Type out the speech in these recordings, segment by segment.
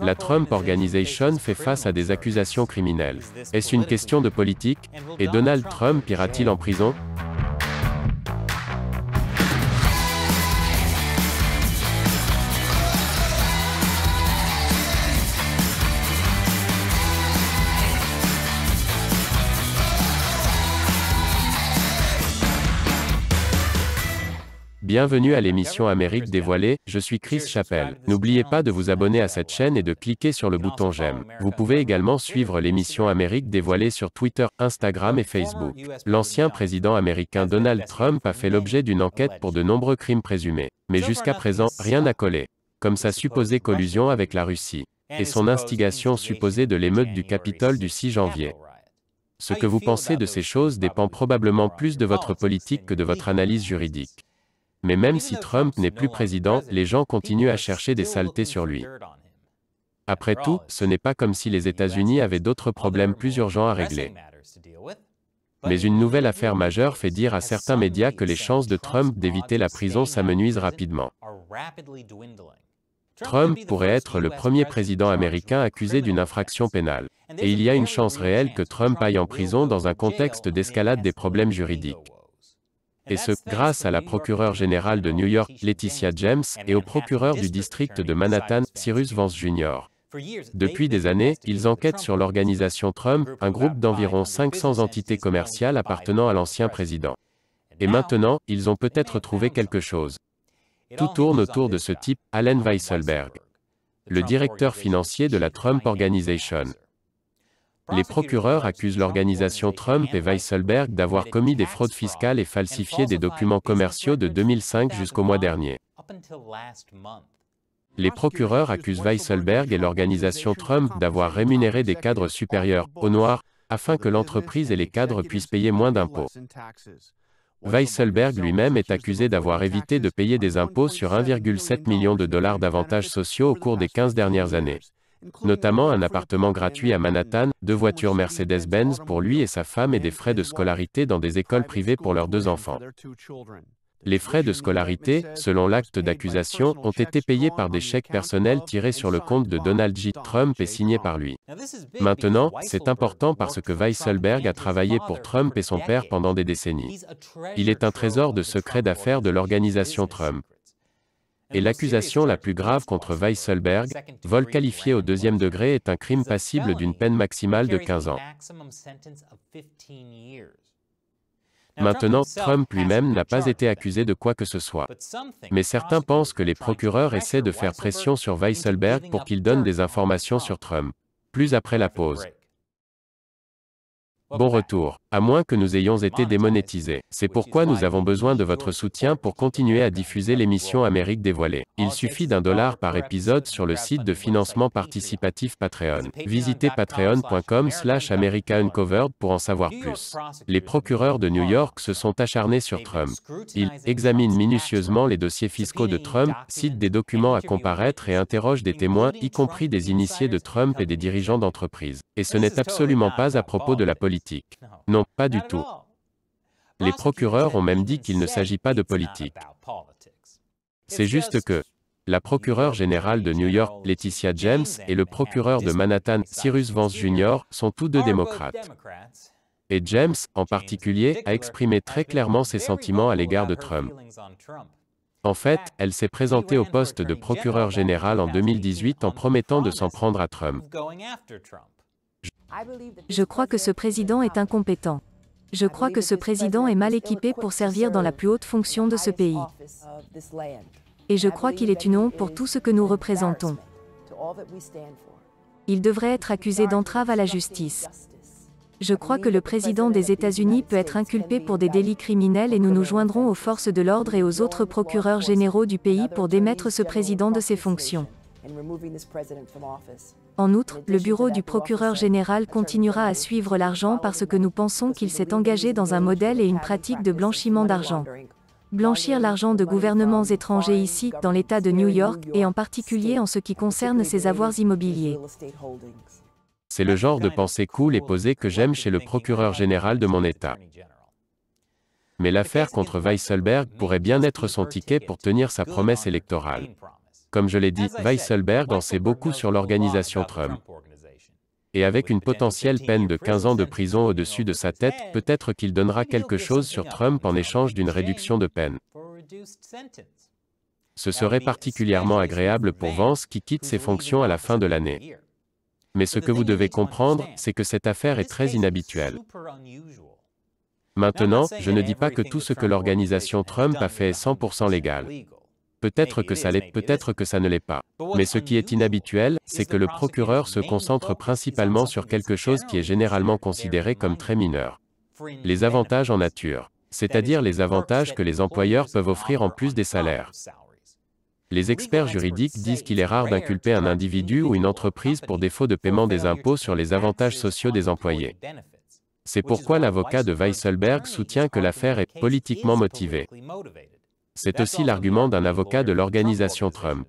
La Trump Organization fait face à des accusations criminelles. Est-ce une question de politique? Et Donald Trump ira-t-il en prison? Bienvenue à l'émission Amérique dévoilée, je suis Chris Chappell. N'oubliez pas de vous abonner à cette chaîne et de cliquer sur le bouton j'aime. Vous pouvez également suivre l'émission Amérique dévoilée sur Twitter, Instagram et Facebook. L'ancien président américain Donald Trump a fait l'objet d'une enquête pour de nombreux crimes présumés. Mais jusqu'à présent, rien n'a collé. Comme sa supposée collusion avec la Russie. Et son instigation supposée de l'émeute du Capitole du 6 janvier. Ce que vous pensez de ces choses dépend probablement plus de votre politique que de votre analyse juridique. Mais même si Trump n'est plus président, les gens continuent à chercher des saletés sur lui. Après tout, ce n'est pas comme si les États-Unis avaient d'autres problèmes plus urgents à régler. Mais une nouvelle affaire majeure fait dire à certains médias que les chances de Trump d'éviter la prison s'amenuisent rapidement. Trump pourrait être le premier président américain accusé d'une infraction pénale. Et il y a une chance réelle que Trump aille en prison dans un contexte d'escalade des problèmes juridiques. Et ce, grâce à la procureure générale de New York, Letitia James, et au procureur du district de Manhattan, Cyrus Vance Jr. Depuis des années, ils enquêtent sur l'organisation Trump, un groupe d'environ 500 entités commerciales appartenant à l'ancien président. Et maintenant, ils ont peut-être trouvé quelque chose. Tout tourne autour de ce type, Allen Weisselberg, le directeur financier de la Trump Organization. Les procureurs accusent l'organisation Trump et Weisselberg d'avoir commis des fraudes fiscales et falsifié des documents commerciaux de 2005 jusqu'au mois dernier. Les procureurs accusent Weisselberg et l'organisation Trump d'avoir rémunéré des cadres supérieurs, au noir, afin que l'entreprise et les cadres puissent payer moins d'impôts. Weisselberg lui-même est accusé d'avoir évité de payer des impôts sur 1,7 million de dollars d'avantages sociaux au cours des 15 dernières années. Notamment un appartement gratuit à Manhattan, 2 voitures Mercedes-Benz pour lui et sa femme et des frais de scolarité dans des écoles privées pour leurs 2 enfants. Les frais de scolarité, selon l'acte d'accusation, ont été payés par des chèques personnels tirés sur le compte de Donald J. Trump et signés par lui. Maintenant, c'est important parce que Weisselberg a travaillé pour Trump et son père pendant des décennies. Il est un trésor de secrets d'affaires de l'organisation Trump. Et l'accusation la plus grave contre Weisselberg, vol qualifié au 2e degré, est un crime passible d'une peine maximale de 15 ans. Maintenant, Trump lui-même n'a pas été accusé de quoi que ce soit. Mais certains pensent que les procureurs essaient de faire pression sur Weisselberg pour qu'il donne des informations sur Trump. Plus après la pause. Bon retour. À moins que nous ayons été démonétisés. C'est pourquoi nous avons besoin de votre soutien pour continuer à diffuser l'émission Amérique dévoilée. Il suffit $1 par épisode sur le site de financement participatif Patreon. Visitez patreon.com/americauncovered pour en savoir plus. Les procureurs de New York se sont acharnés sur Trump. Ils examinent minutieusement les dossiers fiscaux de Trump, citent des documents à comparaître et interrogent des témoins, y compris des initiés de Trump et des dirigeants d'entreprises. Et ce n'est absolument pas à propos de la politique. Non, pas du tout. Les procureurs ont même dit qu'il ne s'agit pas de politique. C'est juste que la procureure générale de New York, Letitia James, et le procureur de Manhattan, Cyrus Vance Jr., sont tous deux démocrates. Et James, en particulier, a exprimé très clairement ses sentiments à l'égard de Trump. En fait, elle s'est présentée au poste de procureur général en 2018 en promettant de s'en prendre à Trump. Je crois que ce président est incompétent. Je crois que ce président est mal équipé pour servir dans la plus haute fonction de ce pays. Et je crois qu'il est une honte pour tout ce que nous représentons. Il devrait être accusé d'entrave à la justice. Je crois que le président des États-Unis peut être inculpé pour des délits criminels et nous nous joindrons aux forces de l'ordre et aux autres procureurs généraux du pays pour démettre ce président de ses fonctions. En outre, le bureau du procureur général continuera à suivre l'argent parce que nous pensons qu'il s'est engagé dans un modèle et une pratique de blanchiment d'argent. Blanchir l'argent de gouvernements étrangers ici, dans l'État de New York, et en particulier en ce qui concerne ses avoirs immobiliers. C'est le genre de pensée cool et posée que j'aime chez le procureur général de mon État. Mais l'affaire contre Weisselberg pourrait bien être son ticket pour tenir sa promesse électorale. Comme je l'ai dit, Weisselberg en sait beaucoup sur l'organisation Trump. Et avec une potentielle peine de 15 ans de prison au-dessus de sa tête, peut-être qu'il donnera quelque chose sur Trump en échange d'une réduction de peine. Ce serait particulièrement agréable pour Vance qui quitte ses fonctions à la fin de l'année. Mais ce que vous devez comprendre, c'est que cette affaire est très inhabituelle. Maintenant, je ne dis pas que tout ce que l'organisation Trump a fait est 100% légal. Peut-être que ça l'est, peut-être que ça ne l'est pas. Mais ce qui est inhabituel, c'est que le procureur se concentre principalement sur quelque chose qui est généralement considéré comme très mineur. Les avantages en nature. C'est-à-dire les avantages que les employeurs peuvent offrir en plus des salaires. Les experts juridiques disent qu'il est rare d'inculper un individu ou une entreprise pour défaut de paiement des impôts sur les avantages sociaux des employés. C'est pourquoi l'avocat de Weisselberg soutient que l'affaire est politiquement motivée. C'est aussi l'argument d'un avocat de l'organisation Trump.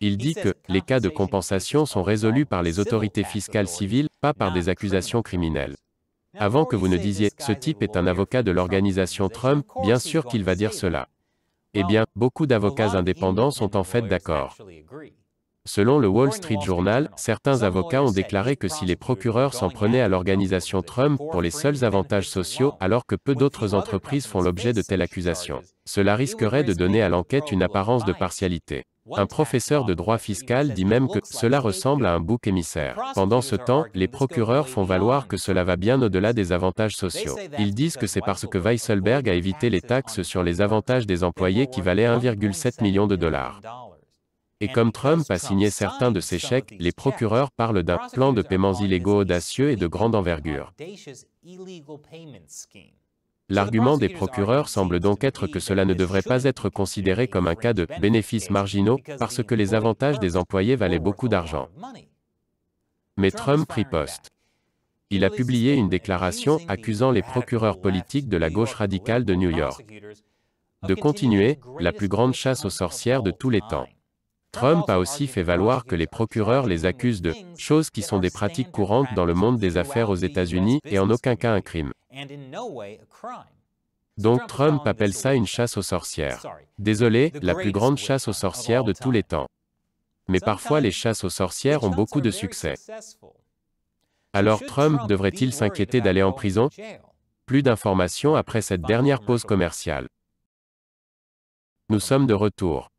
Il dit que les cas de compensation sont résolus par les autorités fiscales civiles, pas par des accusations criminelles. Avant que vous ne disiez « ce type est un avocat de l'organisation Trump », bien sûr qu'il va dire cela. Eh bien, beaucoup d'avocats indépendants sont en fait d'accord. Selon le Wall Street Journal, certains avocats ont déclaré que si les procureurs s'en prenaient à l'organisation Trump pour les seuls avantages sociaux, alors que peu d'autres entreprises font l'objet de telles accusations, cela risquerait de donner à l'enquête une apparence de partialité. Un professeur de droit fiscal dit même que cela ressemble à un bouc émissaire. Pendant ce temps, les procureurs font valoir que cela va bien au-delà des avantages sociaux. Ils disent que c'est parce que Weisselberg a évité les taxes sur les avantages des employés qui valaient 1,7 million de dollars. Et comme Trump a signé certains de ces chèques, les procureurs parlent d'un plan de paiements illégaux audacieux et de grande envergure. L'argument des procureurs semble donc être que cela ne devrait pas être considéré comme un cas de bénéfices marginaux, parce que les avantages des employés valaient beaucoup d'argent. Mais Trump riposte. Il a publié une déclaration accusant les procureurs politiques de la gauche radicale de New York de continuer la plus grande chasse aux sorcières de tous les temps. Trump a aussi fait valoir que les procureurs les accusent de « choses qui sont des pratiques courantes dans le monde des affaires aux États-Unis et en aucun cas un crime ». Donc Trump appelle ça une chasse aux sorcières. Désolé, la plus grande chasse aux sorcières de tous les temps. Mais parfois les chasses aux sorcières ont beaucoup de succès. Alors Trump devrait-il s'inquiéter d'aller en prison? Plus d'informations après cette dernière pause commerciale. Nous sommes de retour.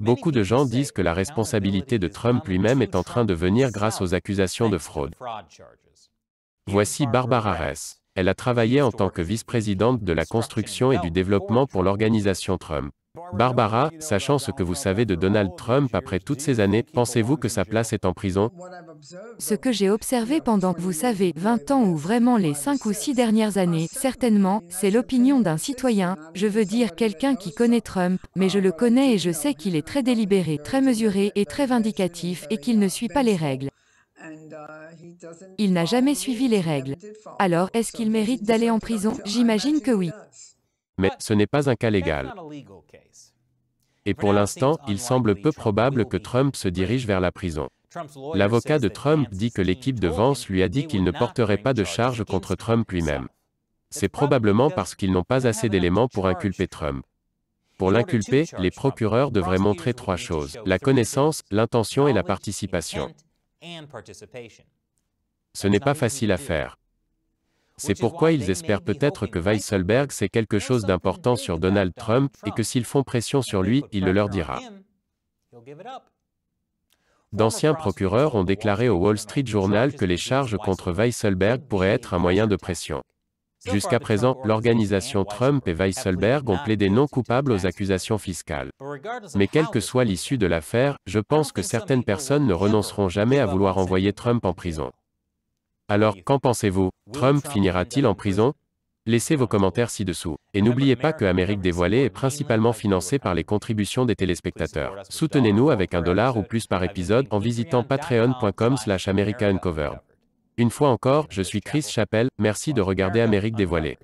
Beaucoup de gens disent que la responsabilité de Trump lui-même est en train de venir grâce aux accusations de fraude. Voici Barbara Ress. Elle a travaillé en tant que vice-présidente de la construction et du développement pour l'organisation Trump. Barbara, sachant ce que vous savez de Donald Trump après toutes ces années, pensez-vous que sa place est en prison? Ce que j'ai observé pendant, vous savez, 20 ans ou vraiment les 5 ou 6 dernières années, certainement, c'est l'opinion d'un citoyen, je veux dire quelqu'un qui connaît Trump, mais je le connais et je sais qu'il est très délibéré, très mesuré et très vindicatif et qu'il ne suit pas les règles. Il n'a jamais suivi les règles. Alors, est-ce qu'il mérite d'aller en prison? J'imagine que oui. Mais ce n'est pas un cas légal. Et pour l'instant, il semble peu probable que Trump se dirige vers la prison. L'avocat de Trump dit que l'équipe de Vance lui a dit qu'il ne porterait pas de charge contre Trump lui-même. C'est probablement parce qu'ils n'ont pas assez d'éléments pour inculper Trump. Pour l'inculper, les procureurs devraient montrer 3 choses: la connaissance, l'intention et la participation. Ce n'est pas facile à faire. C'est pourquoi ils espèrent peut-être que Weisselberg sait quelque chose d'important sur Donald Trump, et que s'ils font pression sur lui, il le leur dira. D'anciens procureurs ont déclaré au Wall Street Journal que les charges contre Weisselberg pourraient être un moyen de pression. Jusqu'à présent, l'organisation Trump et Weisselberg ont plaidé non coupables aux accusations fiscales. Mais quelle que soit l'issue de l'affaire, je pense que certaines personnes ne renonceront jamais à vouloir envoyer Trump en prison. Alors, qu'en pensez-vous? Trump finira-t-il en prison? Laissez vos commentaires ci-dessous. Et n'oubliez pas que Amérique Dévoilée est principalement financée par les contributions des téléspectateurs. Soutenez-nous avec $1 ou plus par épisode en visitant patreon.com/americauncovered. Une fois encore, je suis Chris Chappell, merci de regarder Amérique Dévoilée.